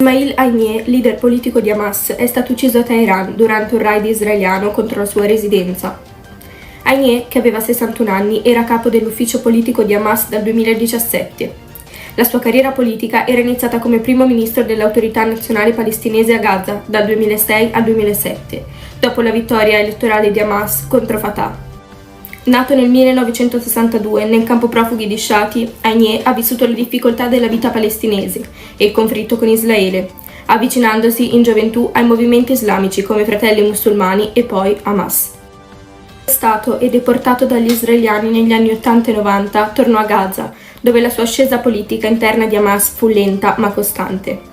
Ismail Haniyeh, leader politico di Hamas, è stato ucciso a Teheran durante un raid israeliano contro la sua residenza. Haniyeh, che aveva 61 anni, era capo dell'ufficio politico di Hamas dal 2017. La sua carriera politica era iniziata come primo ministro dell'Autorità Nazionale Palestinese a Gaza dal 2006 al 2007, dopo la vittoria elettorale di Hamas contro Fatah. Nato nel 1962 nel campo profughi di Shati, Haniyeh ha vissuto le difficoltà della vita palestinese e il conflitto con Israele, avvicinandosi in gioventù ai movimenti islamici come Fratelli Musulmani e poi Hamas. Arrestato e deportato dagli israeliani negli anni 80 e 90, tornò a Gaza, dove la sua ascesa politica interna di Hamas fu lenta ma costante.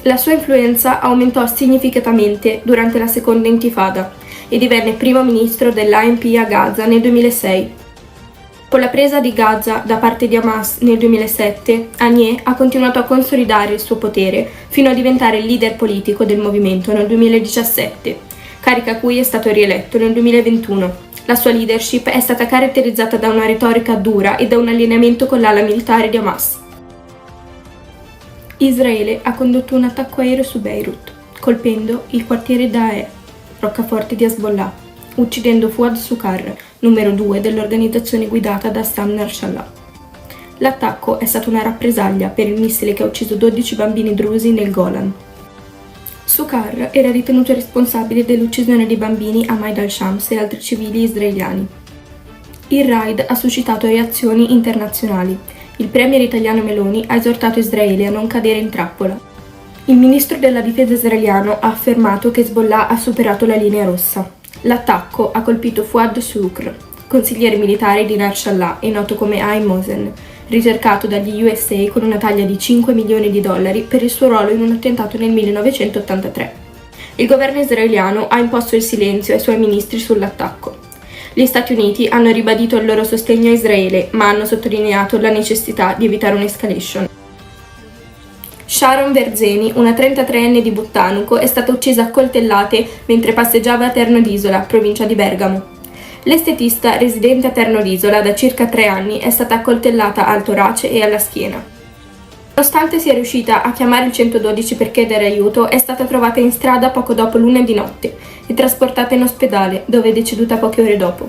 La sua influenza aumentò significativamente durante la seconda intifada e divenne primo ministro dell'ANP a Gaza nel 2006. Con la presa di Gaza da parte di Hamas nel 2007, Haniyeh ha continuato a consolidare il suo potere fino a diventare il leader politico del movimento nel 2017, carica a cui è stato rieletto nel 2021. La sua leadership è stata caratterizzata da una retorica dura e da un allineamento con l'ala militare di Hamas. Israele ha condotto un attacco aereo su Beirut, colpendo il quartiere Daeh, roccaforte di Hezbollah, uccidendo Fouad Shukar, numero 2 dell'organizzazione guidata da Hassan Nasrallah. L'attacco è stato una rappresaglia per il missile che ha ucciso 12 bambini drusi nel Golan. Shukar era ritenuto responsabile dell'uccisione di bambini a Maid al-Shams e altri civili israeliani. Il raid ha suscitato reazioni internazionali. Il premier italiano Meloni ha esortato Israele a non cadere in trappola. Il ministro della difesa israeliano ha affermato che Hezbollah ha superato la linea rossa. L'attacco ha colpito Fouad Shukr, consigliere militare di Nasrallah e noto come Haim Mosen, ricercato dagli USA con una taglia di $5 milioni per il suo ruolo in un attentato nel 1983. Il governo israeliano ha imposto il silenzio ai suoi ministri sull'attacco. Gli Stati Uniti hanno ribadito il loro sostegno a Israele, ma hanno sottolineato la necessità di evitare un'escalation. Sharon Verzeni, una 33enne di Buttanuco, è stata uccisa a coltellate mentre passeggiava a Terno d'Isola, provincia di Bergamo. L'estetista residente a Terno d'Isola da circa 3 anni è stata accoltellata al torace e alla schiena. Nonostante sia riuscita a chiamare il 112 per chiedere aiuto, è stata trovata in strada poco dopo l'1 di notte e trasportata in ospedale, dove è deceduta poche ore dopo.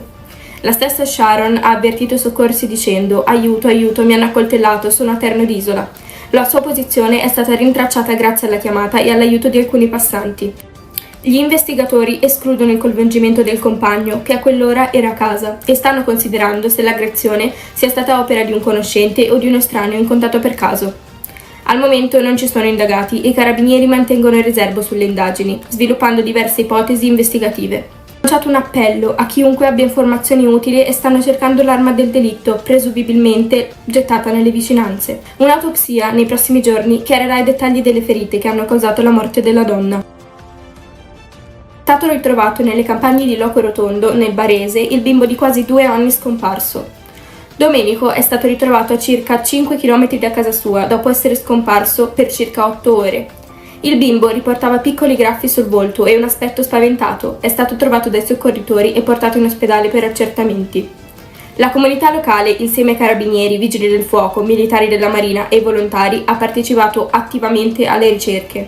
La stessa Sharon ha avvertito i soccorsi dicendo «Aiuto, aiuto, mi hanno accoltellato, sono a Terno d'Isola». La sua posizione è stata rintracciata grazie alla chiamata e all'aiuto di alcuni passanti. Gli investigatori escludono il coinvolgimento del compagno, che a quell'ora era a casa, e stanno considerando se l'aggressione sia stata opera di un conoscente o di un estraneo incontrato per caso. Al momento non ci sono indagati e i carabinieri mantengono il riservo sulle indagini, sviluppando diverse ipotesi investigative. Hanno lanciato un appello a chiunque abbia informazioni utili e stanno cercando l'arma del delitto, presumibilmente gettata nelle vicinanze. Un'autopsia nei prossimi giorni chiarirà i dettagli delle ferite che hanno causato la morte della donna. È stato ritrovato nelle campagne di Loco Rotondo, nel Barese, il bimbo di quasi 2 anni scomparso. Domenico è stato ritrovato a circa 5 km da casa sua, dopo essere scomparso per circa 8 ore. Il bimbo riportava piccoli graffi sul volto e un aspetto spaventato. È stato trovato dai soccorritori e portato in ospedale per accertamenti. La comunità locale, insieme ai carabinieri, vigili del fuoco, militari della Marina e volontari, ha partecipato attivamente alle ricerche.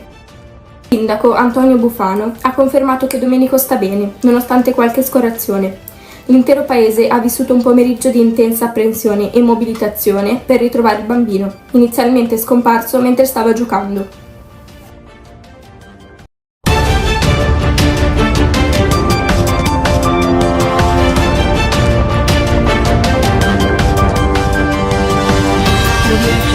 Il sindaco Antonio Bufano ha confermato che Domenico sta bene, nonostante qualche scorazione. L'intero paese ha vissuto un pomeriggio di intensa apprensione e mobilitazione per ritrovare il bambino, inizialmente scomparso mentre stava giocando. Audio